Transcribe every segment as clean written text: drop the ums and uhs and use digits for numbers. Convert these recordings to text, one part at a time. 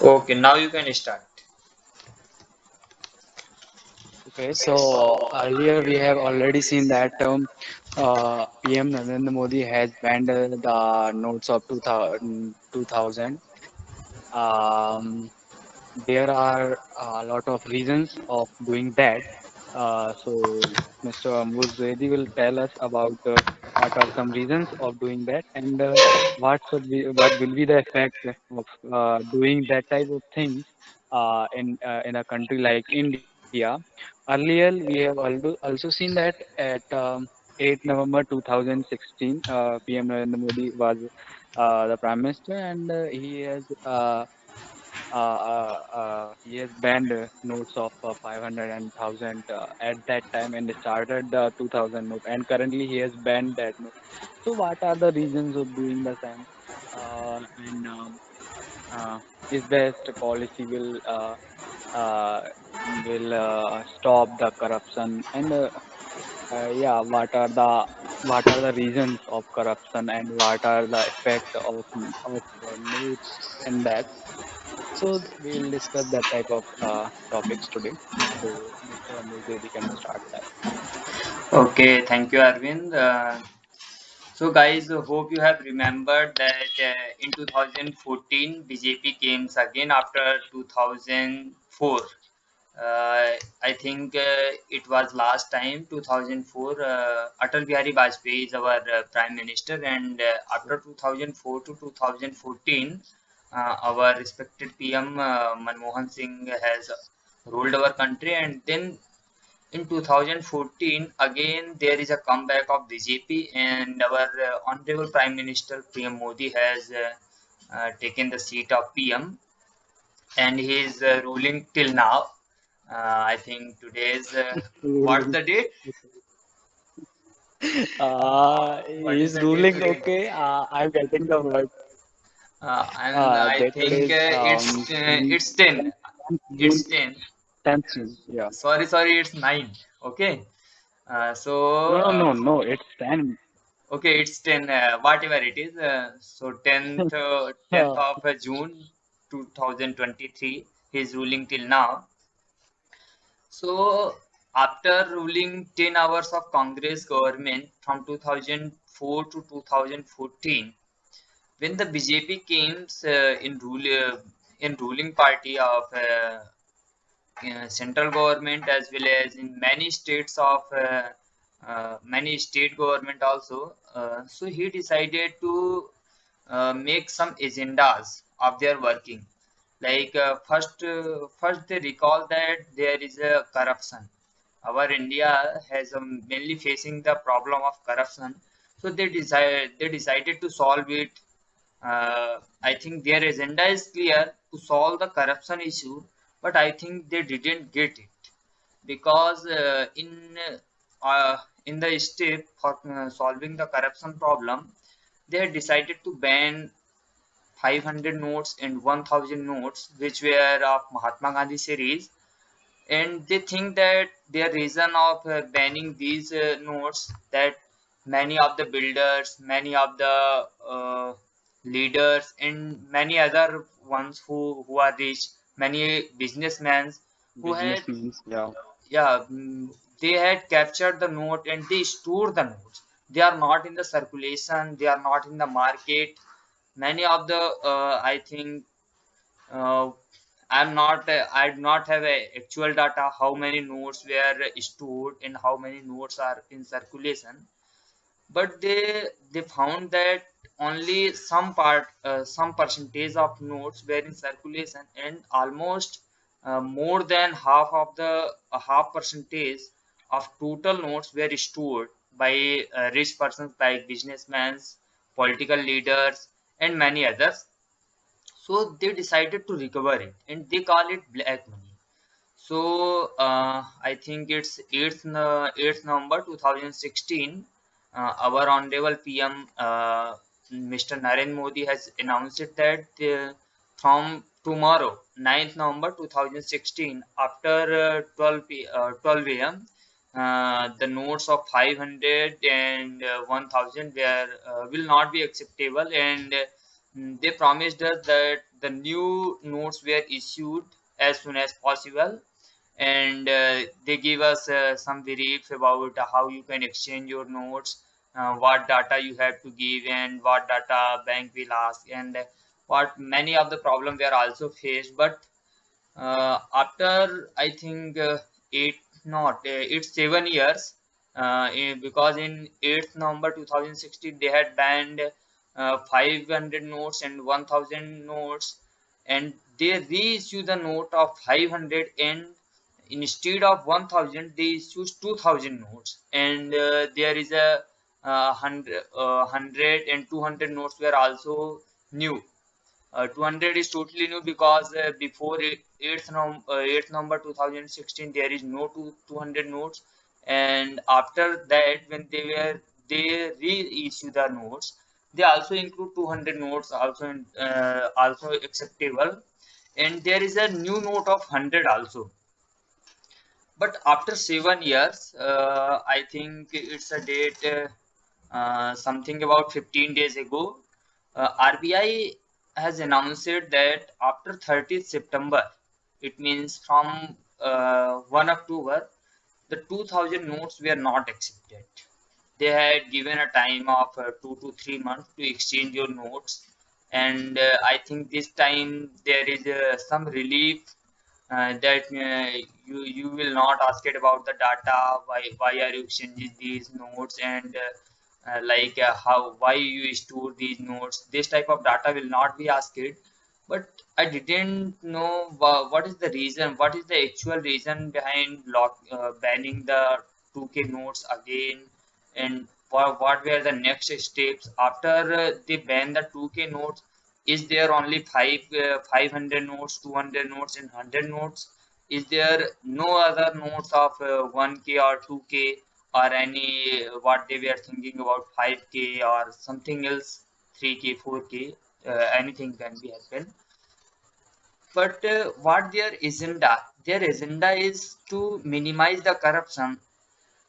Okay, now you can start. Okay, so earlier we have already seen that PM Narendra Modi has banned the notes of 2000. Um, there are a lot of reasons of doing that. So Mr. Ambuj Bedi will tell us about what are some reasons of doing that and what will be the effect of doing that type of things in a country like India. Earlier, we have also seen that at 8 November 2016, PM Narendra Modi was the Prime Minister, and he has banned notes of 500 and 1000 at that time and started the 2000 note, and currently he has banned that note. So what are the reasons of doing the same? And uh, is best policy uh, will stop the corruption, and yeah, what are the reasons of corruption, and what are the effect of notes and that. So we will discuss that type of topics today. So Mr. Amol Dedi can start that. Okay, thank you, Arvind. So, guys, hope you have remembered that in 2014, BJP came again after 2004. I think it was last time 2004. Atal Bihari Vajpayee is our Prime Minister, and after 2004 to 2014, our respected PM Manmohan Singh has ruled our country, and then in 2014 again there is a comeback of BJP, and our honorable Prime Minister PM Modi has taken the seat of PM, and he is ruling till now. I think today's what's Ruling. the date? What is He's the date ruling. today? Okay, I'm getting the word. And I That think today's it's 10. 10th It's June. 10. 10th June. Yeah. Sorry, it's 9. Okay. So No, no, no, no. It's 10. okay, it's 10, whatever it is. So 10th Uh, of June 2023, he's ruling till now. So after ruling 10 hours of Congress government from 2004 to 2014, when the BJP came in ruling party of central government, as well as in many states of many state government also. So he decided to make some agendas of their working. Like first they recall that there is a corruption. Our India has mainly facing the problem of corruption. So they decided to solve it. I think their agenda is clear to solve the corruption issue, but I think they didn't get it because in the step for solving the corruption problem, they had decided to ban 500 notes and 1000 notes, which were of Mahatma Gandhi series, and they think that their reason of banning these notes, that many of the builders, many of the leaders, and many other ones who are rich, many businessmen who had, businessmen. Yeah. yeah, they had captured the note and they store the notes. They are not in the circulation, they are not in the market. Many of the I think uh, I do not have a actual data how many notes were stored and how many notes are in circulation, but they found that only some percentage of notes were in circulation, and almost more than half of the half percentage of total notes were stored by rich persons like businessmen, political leaders, and many others. So they decided to recover it, and they call it black money. So I think it's 8th November 2016. Our honorable PM, Mr. Narendra Modi, has announced it that from tomorrow, 9th November 2016, after 12 a.m., the notes of 500 and 1000 will not be acceptable, and They promised us that the new notes were issued as soon as possible, and they give us some brief about how you can exchange your notes, what data you have to give, and what data bank will ask, and what many of the problem were also faced. But after I think eight not it's 7 years, because in 8th November 2016 they had banned 500 notes and 1000 notes, and they reissue the note of 500, and instead of 1000 they issue 2000 notes, and there is a 100 and 200 notes were also new. 200 is totally new because before 8th November 2016 there is no 200 notes, and after that when they reissue the notes, they also include 200 notes also also acceptable, and there is a new note of 100 also. But after 7 years, I think it's a date something about 15 days ago, RBI has announced that after 30th September, it means from 1 October, the 2000 notes were not accepted. They had given a time of 2 to 3 months to exchange your notes, and I think this time there is some relief, that you will not ask it about the data, why are you exchanging these notes, and like how why you store these notes, this type of data will not be asked. But I didn't know what is the reason, what is the actual reason behind banning the 2K notes again, and what were the next steps after they ban the 2K notes. Is there only 500 notes, 200 notes, and 100 notes? Is there no other notes of 1K or 2K, or any what they were thinking about 5K or something else, 3K, 4K? Anything can be happen. But what their agenda? Their agenda is to minimize the corruption.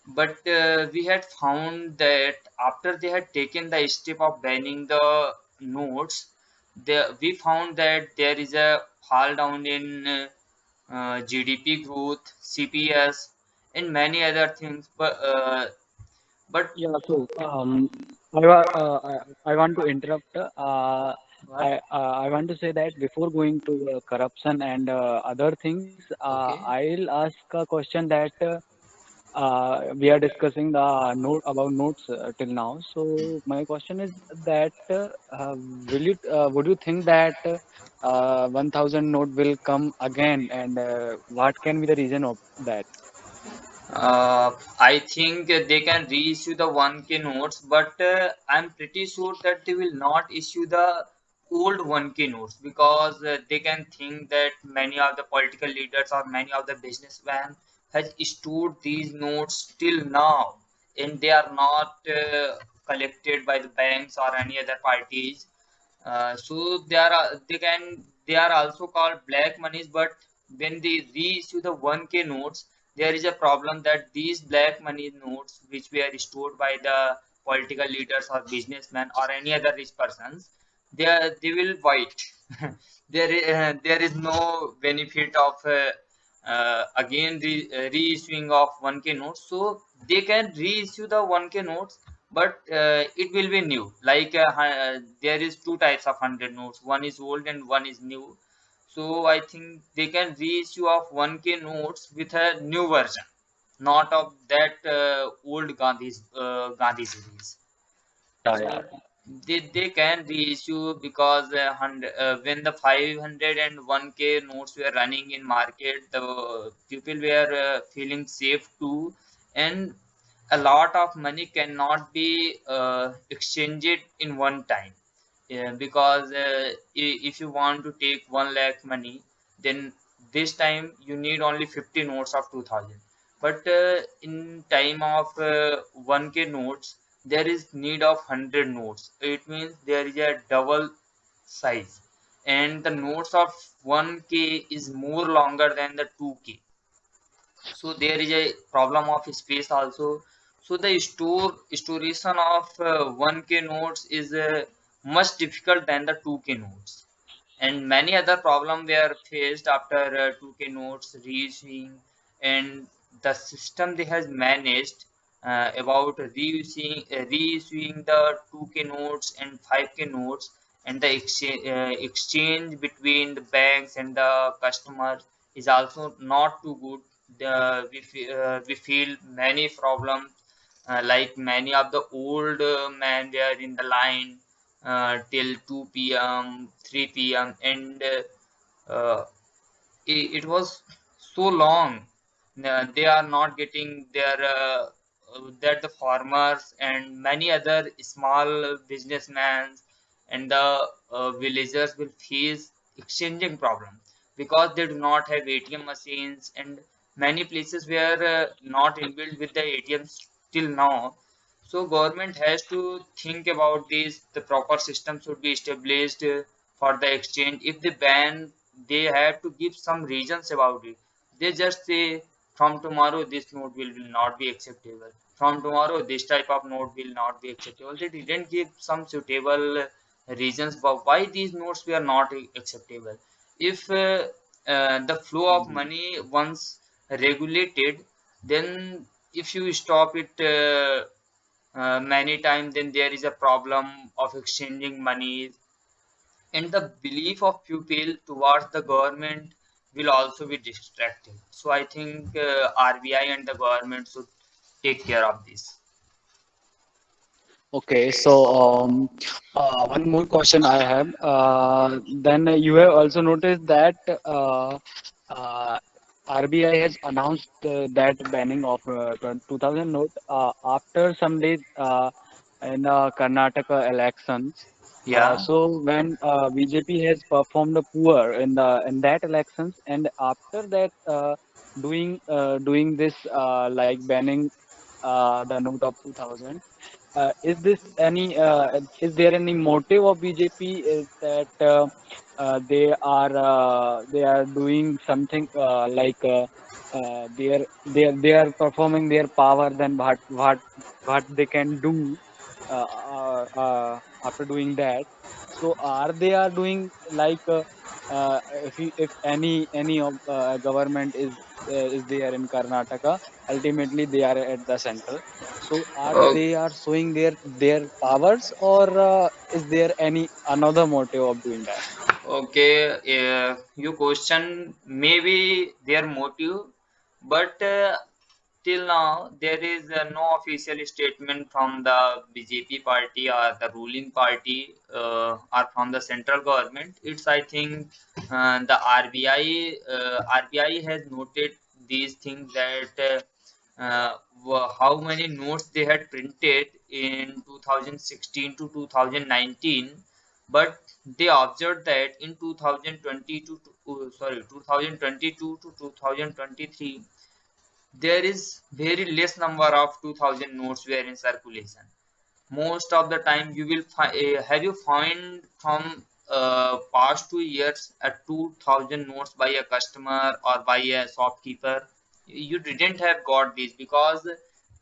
But we had found that after they had taken the step of banning the notes, we found that there is a fall down in GDP growth, CPS, and many other things. But Yeah, so I want to interrupt. what? I want to say that before going to corruption and other things, Okay. I'll ask a question that we are discussing the note about notes till now. So my question is that would you think that 1000 note will come again, and what can be the reason of that? I think they can reissue the 1K notes, but I'm pretty sure that they will not issue the old 1K notes, because they can think that many of the political leaders or many of the businessmen has stored these notes till now, and they are not collected by the banks or any other parties. So they are also called black monies, but when they reissue the 1K notes, there is a problem that these black money notes, which were stored by the political leaders or businessmen or any other rich persons, they will void. There is no benefit of again reissuing of 1K notes, so they can reissue the 1K notes, but it will be new. Like there is two types of 100 notes, one is old and one is new. So I think they can reissue of 1K notes with a new version, not of that old Gandhi series. Yeah, So yeah. they can reissue, because when the 500 and 1K notes were running in market, the people were feeling safe too, and a lot of money cannot be exchanged in one time. Yeah, because if you want to take 1 lakh money, then this time you need only 50 notes of 2000. But in time of 1K notes, there is need of 100 notes. It means there is a double size, and the notes of 1K is more longer than the 2K. So there is a problem of space also. So the storation of 1K notes is much difficult than the 2K notes. And many other problems were faced after 2K notes reissuing, and the system they has managed about reissuing the 2K notes and 5K notes, and the exchange between the banks and the customer is also not too good. We feel many problems, like many of the old men were in the line till 2 p.m., 3 p.m., and it was so long. They are not getting their that the farmers and many other small businessmen and the villagers will face exchanging problems because they do not have ATM machines, and many places were not inbuilt with the ATMs till now. So government has to think about this. The proper system should be established for the exchange. If they ban, they have to give some reasons about it. They just say from tomorrow this note will not be acceptable. From tomorrow this type of note will not be acceptable. They didn't give some suitable reasons for why these notes were not acceptable. If the flow of Mhm. money once regulated, then if you stop it many times, then there is a problem of exchanging money, and the belief of pupil towards the government will also be distracted. So I think RBI and the government should take care of this. Okay, so one more question I have. Then you have also noticed that uh, RBI has announced that banning of 2000 note after some days in Karnataka elections. Yeah. So when BJP has performed poor in that elections, and after that doing this like banning the note of 2000. Is this any is there any motive of BJP is that they are doing something they are performing their power than what they can do after doing that. So are doing like if any of government is there in Karnataka, ultimately they are at the center. So are Uh, they are showing their powers, or is there any another motive of doing that? okay. You question maybe their motive, but till now there is no official statement from the BJP party or the ruling party or from the central government. It's, I think, the RBI. RBI has noted these things that how many notes they had printed in 2016 to 2019, but they observed that in 2022 to, 2022 to 2023 there is very less number of 2000 notes were in circulation. Most of the time you will have you found from past 2 years a 2000 notes by a customer or by a shopkeeper? You didn't have got this because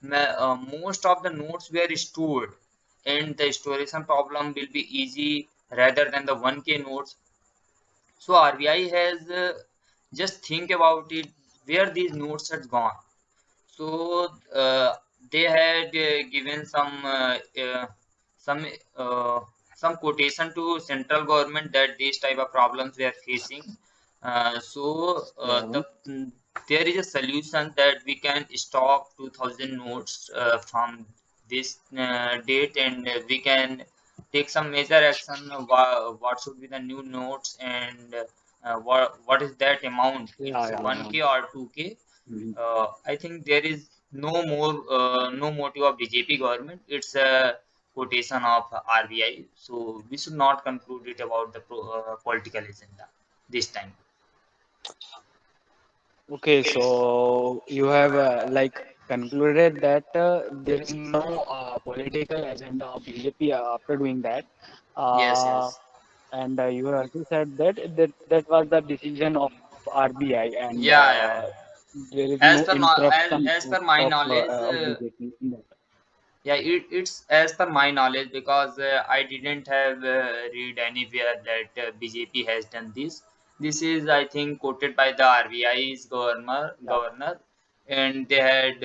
most of the notes were stored, and the storage problem will be easy rather than the 1K notes. So RBI has just think about it, where these notes had gone. So they had given some uh, some quotation to central government that these type of problems we are facing. Yeah. There is a solution that we can stop 2000 notes from this date, and we can take some major action. What should be the new notes, and what is that amount? Yeah, It's yeah, yeah. 1K or 2K. Mhm. I think there is no motive of BJP government. It's a quotation of RBI. So we should not conclude it about the political agenda this time. Okay, so you have like concluded that there is no political agenda of BJP after doing that. Yes, Uh, yes. and you have also said that was the decision of RBI, and Yeah, yeah. there is As no per no, interruption as per my knowledge, of BJP in that. Yeah, it's as per my knowledge, because I didn't have read anywhere that BJP has done this. This is, I think, quoted by the RBI's Yeah. governor, and they had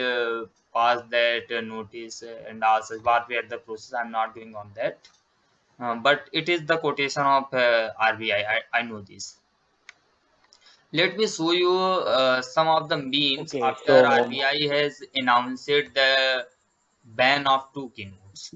passed that notice and asked us what were the process. I'm not going on that, but it is the quotation of RBI. I know this. Let me show you some of the memes Okay, after so RBI has announced the ban of two keynotes.